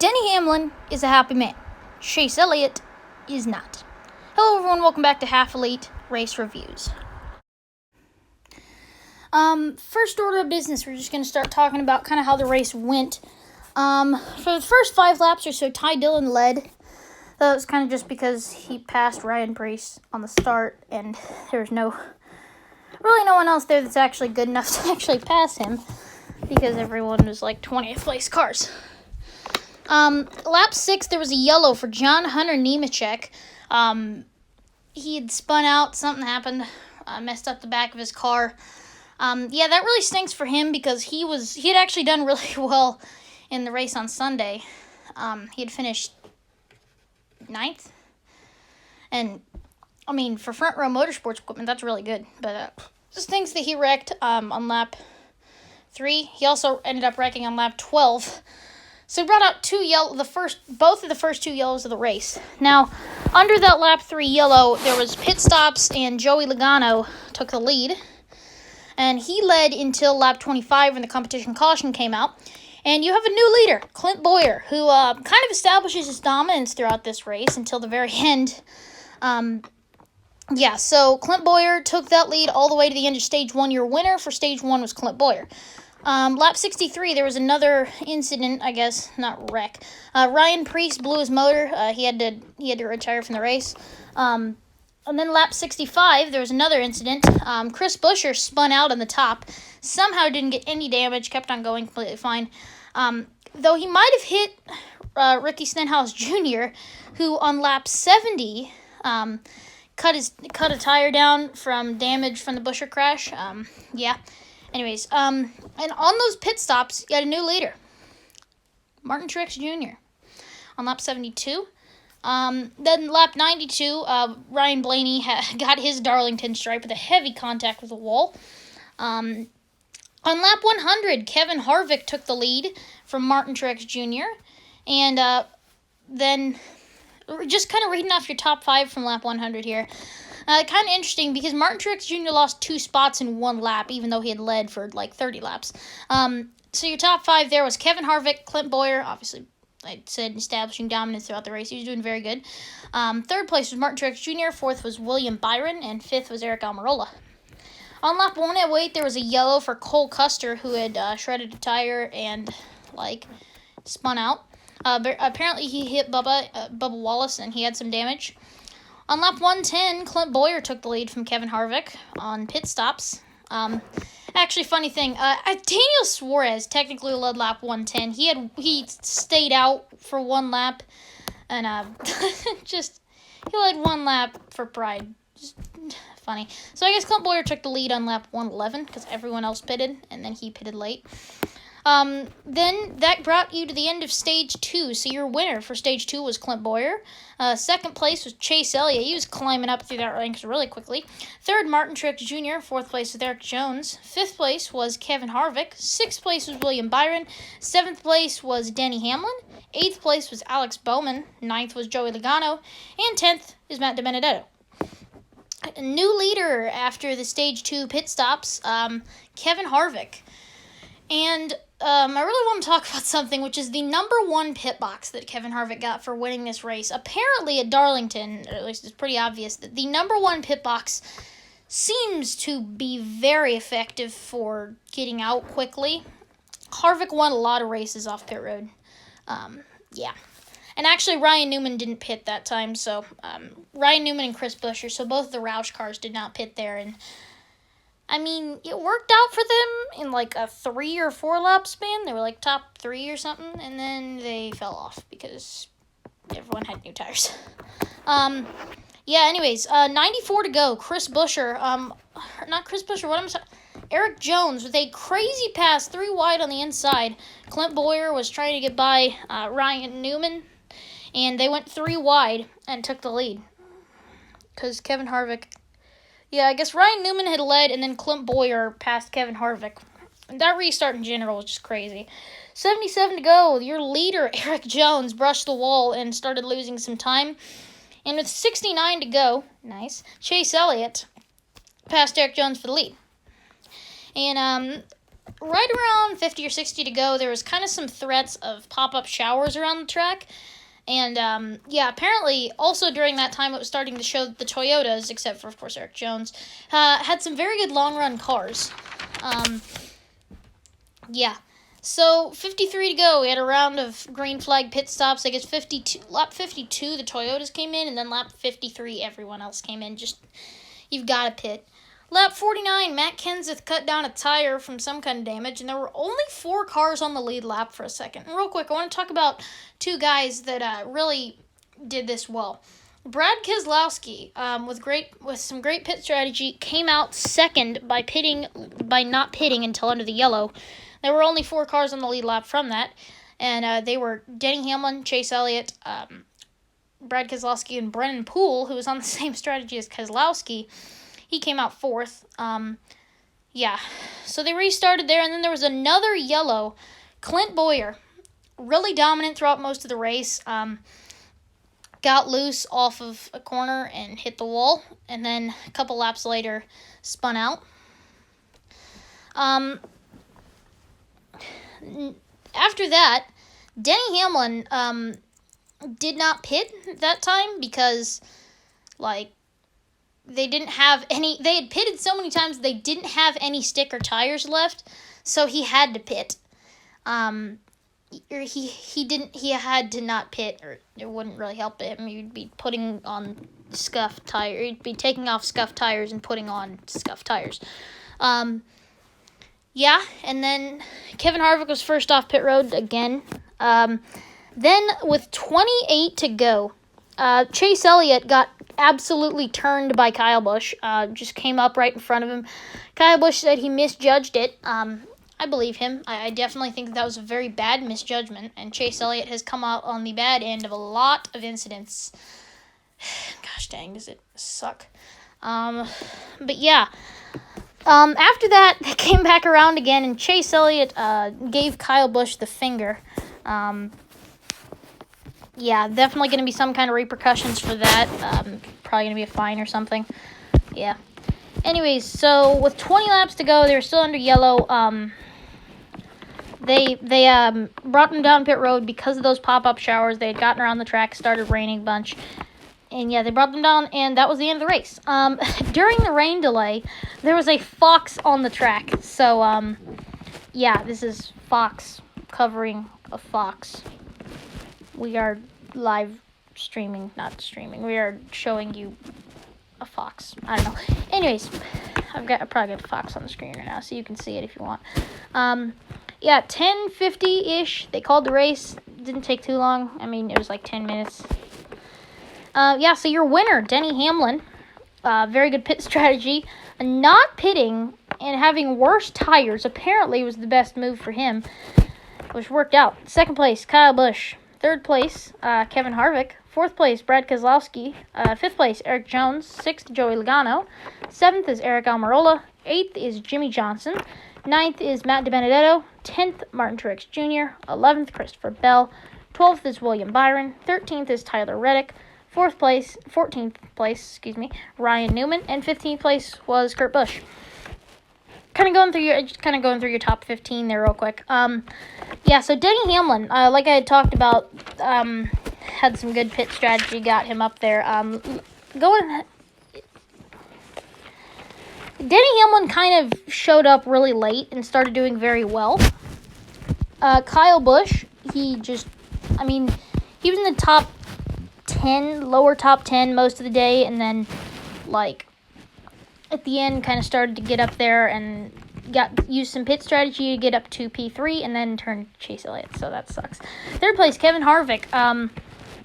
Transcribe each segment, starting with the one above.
Denny Hamlin is a happy man. Chase Elliott is not. Hello everyone, welcome back to Half Elite Race Reviews. First order of business, we're just going to start talking about kind of how the race went. For the first 5 laps or so, Ty Dillon led. That was kind of just because he passed Ryan Preece on the start, and there's really no one else there that's actually good enough to actually pass him, because everyone was like 20th place cars. Lap 6, there was a yellow for John Hunter Nemechek. He had spun out, something happened, messed up the back of his car. That really stinks for him because he had actually done really well in the race on Sunday. He had finished 9th. And, for front row motorsports equipment, that's really good. But just stinks that he wrecked on lap 3. He also ended up wrecking on lap 12. So he brought out both of the first 2 yellows of the race. Now, under that lap 3 yellow, there was pit stops, and Joey Logano took the lead. And he led until lap 25 when the competition caution came out. And you have a new leader, Clint Bowyer, who kind of establishes his dominance throughout this race until the very end. So Clint Bowyer took that lead all the way to the end of Stage 1. Your winner for Stage 1 was Clint Bowyer. Lap 63, there was another incident, I guess, not wreck. Ryan Preece blew his motor. He had to retire from the race. And then lap 65, there was another incident. Chris Buescher spun out on the top. Somehow didn't get any damage, kept on going completely fine. Though he might have hit Ricky Stenhouse Jr., who on lap 70 cut a tire down from damage from the Buescher crash. Anyways, and on those pit stops, you had a new leader, Martin Truex Jr. on lap 72. Then lap 92, Ryan Blaney got his Darlington stripe with a heavy contact with the wall. On lap 100, Kevin Harvick took the lead from Martin Truex Jr. And then just kind of reading off your top 5 from lap 100 here. Kind of interesting because Martin Truex Jr. lost 2 spots in 1 lap, even though he had led for like 30 laps. So your top 5 there was Kevin Harvick, Clint Bowyer, obviously I said establishing dominance throughout the race. He was doing very good. 3rd place was Martin Truex Jr., 4th was William Byron, and 5th was Eric Almirola. On lap 108, there was a yellow for Cole Custer, who had shredded a tire and spun out. But apparently he hit Bubba Wallace, and he had some damage. On lap 110, Clint Bowyer took the lead from Kevin Harvick on pit stops. Actually, funny thing, Daniel Suarez technically led lap 110. He stayed out for 1 lap, and he led 1 lap for pride. Just funny. So I guess Clint Bowyer took the lead on lap 111 because everyone else pitted, and then he pitted late. Then that brought you to the end of Stage 2. So your winner for Stage 2 was Clint Bowyer. 2nd place was Chase Elliott. He was climbing up through that ranks really quickly. 3rd, Martin Truex Jr. 4th place was Eric Jones. 5th place was Kevin Harvick. 6th place was William Byron. 7th place was Denny Hamlin. 8th place was Alex Bowman. 9th was Joey Logano. And 10th is Matt DiBenedetto. A new leader after the Stage 2 pit stops, Kevin Harvick. And I really want to talk about something, which is the number 1 pit box that Kevin Harvick got for winning this race. Apparently at Darlington, or at least it's pretty obvious, that the number 1 pit box seems to be very effective for getting out quickly. Harvick won a lot of races off pit road. And actually, Ryan Newman didn't pit that time, so Ryan Newman and Chris Buescher, so both of the Roush cars did not pit there, and it worked out for them in like a 3 or 4 lap span. They were like top 3 or something, and then they fell off because everyone had new tires. Anyways, 94 to go. Eric Jones with a crazy pass 3 wide on the inside. Clint Bowyer was trying to get by Ryan Newman, and they went 3 wide and took the lead because Kevin Harvick. Yeah, I guess Ryan Newman had led, and then Clint Bowyer passed Kevin Harvick. And that restart in general was just crazy. 77 to go. Your leader, Eric Jones, brushed the wall and started losing some time. And with 69 to go, Chase Elliott passed Eric Jones for the lead. And right around 50 or 60 to go, there was kind of some threats of pop-up showers around the track. And, yeah, apparently, also during that time, it was starting to show that the Toyotas, except for, of course, Eric Jones, had some very good long-run cars. Yeah. So, 53 to go. We had a round of green flag pit stops. I guess lap 52, the Toyotas came in, and then lap 53, everyone else came in. Just, you've got to pit. Lap 49, Matt Kenseth cut down a tire from some kind of damage, and there were only 4 cars on the lead lap for a second. And real quick, I want to talk about 2 guys that really did this well. Brad Keselowski, with some great pit strategy, came out second by not pitting until under the yellow. There were only 4 cars on the lead lap from that, and they were Denny Hamlin, Chase Elliott, Brad Keselowski, and Brennan Poole, who was on the same strategy as Keselowski. He came out 4th. Yeah, so they restarted there, and then there was another yellow. Clint Bowyer, really dominant throughout most of the race. Got loose off of a corner and hit the wall, and then a couple laps later spun out. After that, Denny Hamlin did not pit that time because, they didn't have any. They had pitted so many times they didn't have any sticker tires left, so he had to pit. He had to not pit, or it wouldn't really help him. He'd be putting on scuffed tires. He'd be taking off scuffed tires and putting on scuffed tires. Yeah, and then Kevin Harvick was first off pit road again. Then with 28 to go, Chase Elliott got absolutely turned by Kyle Busch. Just came up right in front of him. Kyle Busch said he misjudged it. I believe him. I definitely think that was a very bad misjudgment, and Chase Elliott has come out on the bad end of a lot of incidents. Gosh dang, does it suck. But yeah. After that, they came back around again, and Chase Elliott gave Kyle Busch the finger. Yeah, definitely going to be some kind of repercussions for that. Probably going to be a fine or something. Yeah. Anyways, so with 20 laps to go, they were still under yellow. They brought them down pit road because of those pop-up showers. They had gotten around the track, started raining a bunch. And yeah, they brought them down, and that was the end of the race. During the rain delay, there was a fox on the track. So, yeah, this is Fox covering a fox. We are live streaming, not streaming. We are showing you a fox. I don't know. Anyways, I probably got a fox on the screen right now, so you can see it if you want. Yeah, 10:50-ish. They called the race. Didn't take too long. I mean, it was like 10 minutes. Yeah, so your winner, Denny Hamlin. Very good pit strategy. Not pitting and having worse tires apparently was the best move for him, which worked out. Second place, Kyle Busch. Third place, Kevin Harvick. Fourth place, Brad Keselowski. Fifth place, Eric Jones. Sixth, Joey Logano. Seventh is Eric Almirola. Eighth is Jimmy Johnson. Ninth is Matt DiBenedetto. 10th, Martin Truex Jr. 11th, Christopher Bell. 12th is William Byron. 13th is Tyler Reddick. 14th place, Ryan Newman. And 15th place was Kurt Busch. Kind of going through your top 15 there real quick. Yeah, so Denny Hamlin, like I had talked about, had some good pit strategy, got him up there. Denny Hamlin kind of showed up really late and started doing very well. Kyle Busch, he was in the top 10, lower top 10 most of the day, and then, at the end, kind of started to get up there and used some pit strategy to get up to P3 and then turned Chase Elliott, so that sucks. Third place, Kevin Harvick.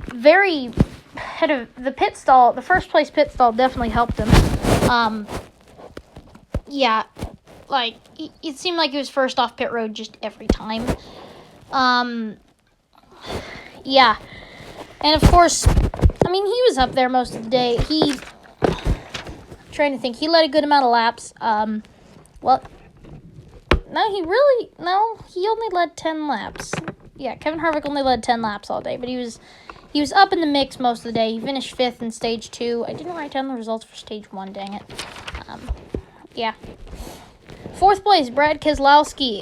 Very head of the pit stall. The first place pit stall definitely helped him. Yeah, it seemed like he was first off pit road just every time. Yeah, and of course, he was up there most of the day. Trying to think, he led a good amount of laps. He only led 10 laps. Yeah, Kevin Harvick only led 10 laps all day, but he was up in the mix most of the day. He finished 5th in stage 2. I didn't write down the results for stage 1, dang it. Yeah. 4th place, Brad Keselowski.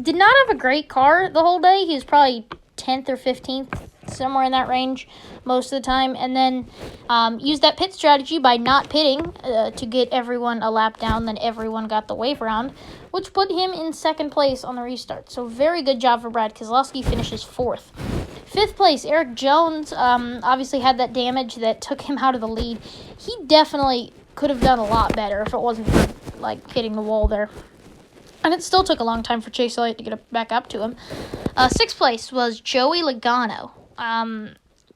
Did not have a great car the whole day. He was probably 10th or 15th, somewhere in that range most of the time. And then used that pit strategy by not pitting to get everyone a lap down. Then everyone got the wave round, which put him in 2nd place on the restart. So very good job for Brad Keselowski. Finishes 4th. 5th place, Eric Jones. Obviously had that damage that took him out of the lead. He definitely could have done a lot better if it wasn't for hitting the wall there. And it still took a long time for Chase Elliott to get back up to him. 6th place was Joey Logano.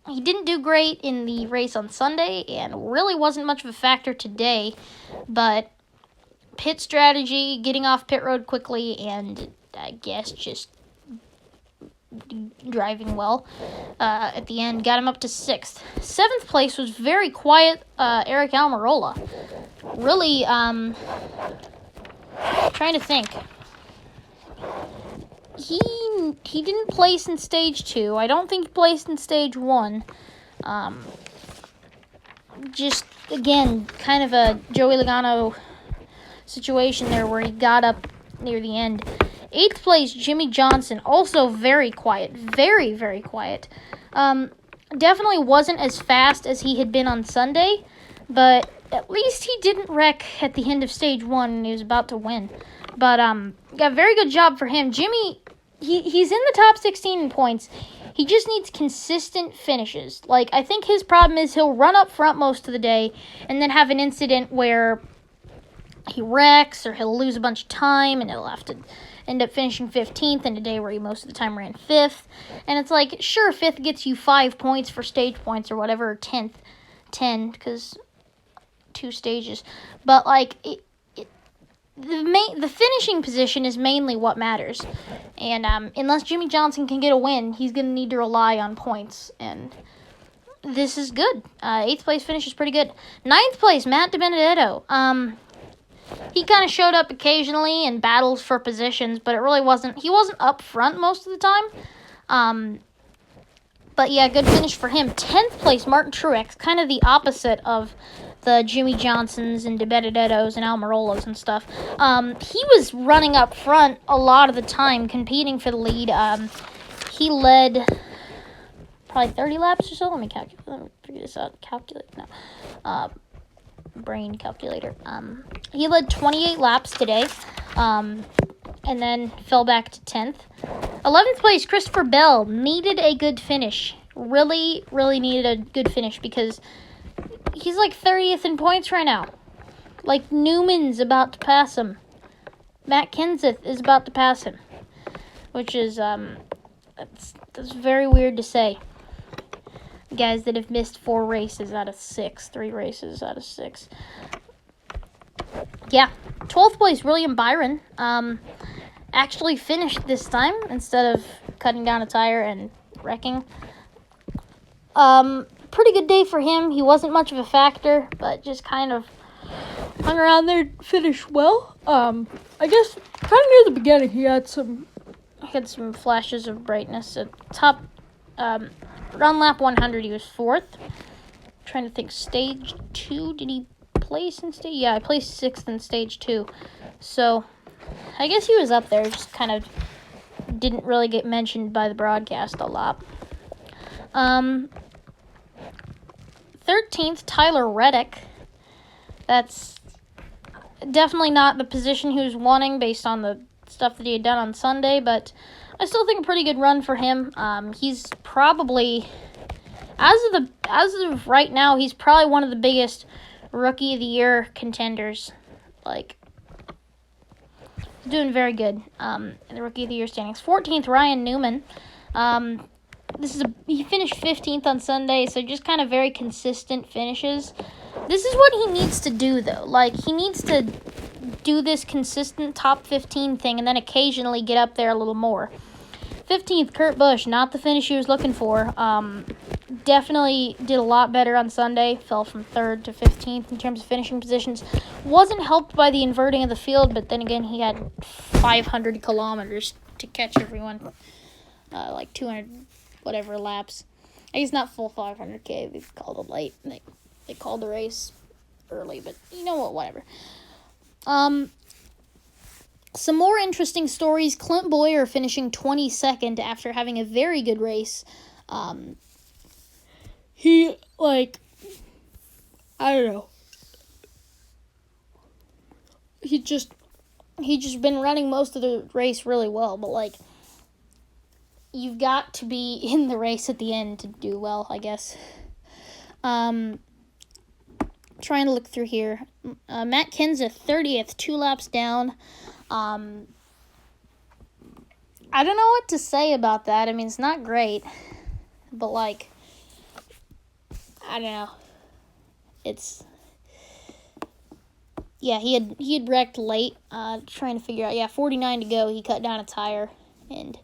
He didn't do great in the race on Sunday and really wasn't much of a factor today. But pit strategy, getting off pit road quickly, and I guess just driving well at the end got him up to 6th. 7th place was very quiet Aric Almirola. Really, trying to think. He didn't place in stage 2. I don't think he placed in stage 1. Just, again, kind of a Joey Logano situation there where he got up near the end. 8th place, Jimmy Johnson, also very quiet. Very, very quiet. Definitely wasn't as fast as he had been on Sunday, but at least he didn't wreck at the end of stage 1 and he was about to win. But got a very good job for him. Jimmy, he's in the top 16 in points. He just needs consistent finishes. I think his problem is he'll run up front most of the day and then have an incident where he wrecks or he'll lose a bunch of time and he'll have to end up finishing 15th in a day where he most of the time ran 5th. And it's sure, 5th gets you 5 points for stage points or whatever, or 10, because 2 stages. But, the finishing position is mainly what matters. And unless Jimmy Johnson can get a win, he's going to need to rely on points. And this is good. 8th place finish is pretty good. 9th place, Matt DiBenedetto. He kind of showed up occasionally in battles for positions, but he wasn't up front most of the time. But yeah, good finish for him. 10th place, Martin Truex, kind of the opposite of the Jimmy Johnsons and DiBenedettos and Almirolas and stuff. He was running up front a lot of the time, competing for the lead. He led probably 30 laps or so. Let me figure this out. Brain calculator. He led 28 laps today, and then fell back to 10th. 11th place, Christopher Bell, needed a good finish. Really, really needed a good finish because he's 30th in points right now. Newman's about to pass him. Matt Kenseth is about to pass him, which is that's very weird to say. Guys that have missed 4 races out of 6, 3 races out of 6. Yeah, 12th place, William Byron. Actually finished this time instead of cutting down a tire and wrecking. Pretty good day for him. He wasn't much of a factor, but just kind of hung around there, finished well. I guess kind of near the beginning, he had some flashes of brightness at top. On lap 100, he was 4th. Trying to think, stage 2, did he place in stage? Yeah, I placed 6th in stage 2. So, I guess he was up there, just kind of didn't really get mentioned by the broadcast a lot. 13th, Tyler Reddick. That's definitely not the position he was wanting based on the stuff that he had done on Sunday, but I still think a pretty good run for him. He's probably, as of right now, he's probably one of the biggest Rookie of the Year contenders. Doing very good in the Rookie of the Year standings. 14th, Ryan Newman. He finished 15th on Sunday, so just kind of very consistent finishes. This is what he needs to do, though. He needs to do this consistent top 15 thing and then occasionally get up there a little more. 15th, Kurt Busch, not the finish he was looking for. Definitely did a lot better on Sunday. Fell from 3rd to 15th in terms of finishing positions. Wasn't helped by the inverting of the field, but then again, he had 500 kilometers to catch everyone. 200 whatever laps. I guess not full 500K. They called it late. They called the race early, but you know what, whatever. Some more interesting stories. Clint Bowyer finishing 22nd after having a very good race. He, like, I don't know. He just been running most of the race really well, but, like, you've got to be in the race at the end to do well, I guess. Trying to look through here. Matt Kenseth, 30th, 2 laps down. I don't know what to say about that. I mean, it's not great, but, like, I don't know. Yeah, he had wrecked late, trying to figure out, 49 to go, he cut down a tire, and,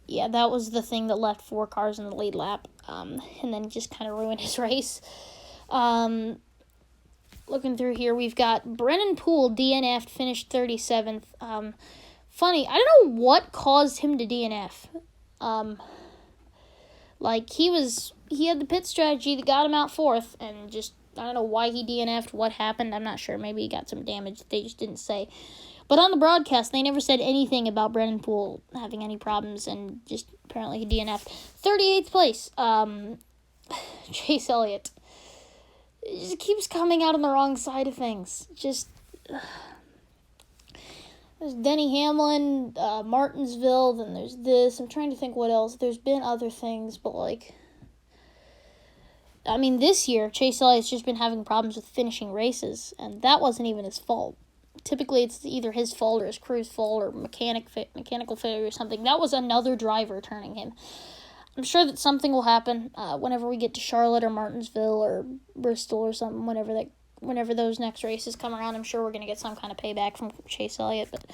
yeah, that was the thing that left 4 cars in the lead lap, and then just kind of ruined his race. Looking through here, we've got Brennan Poole, DNF'd, finished 37th. Funny, I don't know what caused him to DNF. Like, he had the pit strategy that got him out 4th, and just, I don't know why he DNF'd, what happened, I'm not sure. Maybe he got some damage that they just didn't say. But on the broadcast, they never said anything about Brennan Poole having any problems, and just apparently he DNF'd. 38th place, Chase Elliott. It just keeps coming out on the wrong side of things. There's Denny Hamlin, Martinsville, then there's this. I'm trying to think what else. There's been other things, but, like, I mean, this year, Chase Elliott's just been having problems with finishing races, and that wasn't even his fault. Typically, it's either his fault or his crew's fault or mechanical failure or something. That was another driver turning him. I'm sure that something will happen whenever we get to Charlotte or Martinsville or Bristol or something, whenever those next races come around. I'm sure we're going to get some kind of payback from Chase Elliott, but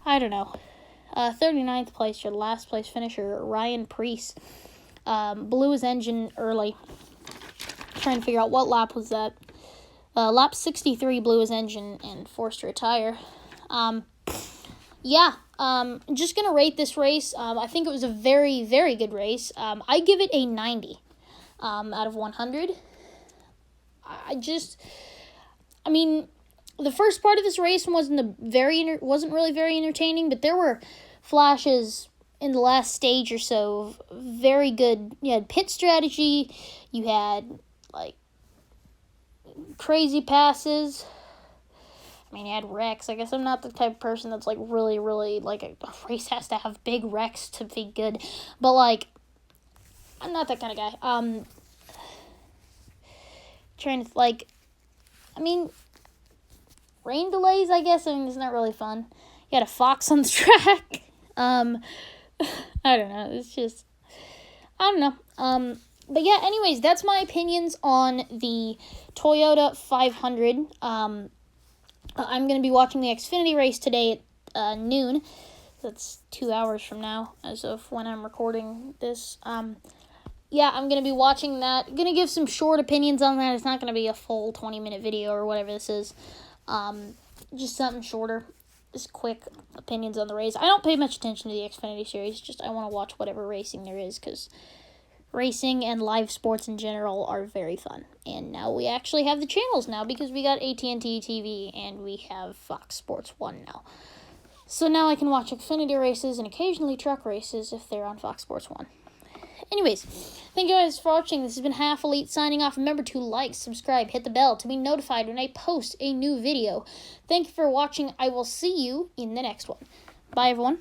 I don't know. 39th place, your last place finisher, Ryan Preece, blew his engine early. Trying to figure out what lap was that. Lap 63 blew his engine and forced to retire. Just going to rate this race. I think it was a very, very good race. I give it a 90 out of 100. I mean, the first part of this race wasn't really very entertaining, but there were flashes in the last stage or so of very good. You had pit strategy, you had, like, crazy passes. I mean, you had wrecks. I guess I'm not the type of person that's, like, really, really, like, a race has to have big wrecks to be good. But, like, I'm not that kind of guy. Trying to, like, I mean, rain delays, I guess. I mean, it's not really fun. You had a fox on the track. I don't know. It's just, I don't know. But yeah, anyways, that's my opinions on the Toyota 500. I'm going to be watching the Xfinity race today at noon. That's 2 hours from now, as of when I'm recording this. I'm going to be watching that. Going to give some short opinions on that. It's not going to be a full 20-minute video or whatever this is. Just something shorter. Just quick opinions on the race. I don't pay much attention to the Xfinity series. Just I want to watch whatever racing there is, because racing and live sports in general are very fun. And now we actually have the channels now, because we got AT&T TV and we have Fox Sports 1 now. So now I can watch Xfinity races and occasionally truck races if they're on Fox Sports 1. Anyways, thank you guys for watching. This has been Half Elite signing off. Remember to like, subscribe, hit the bell to be notified when I post a new video. Thank you for watching. I will see you in the next one. Bye, everyone.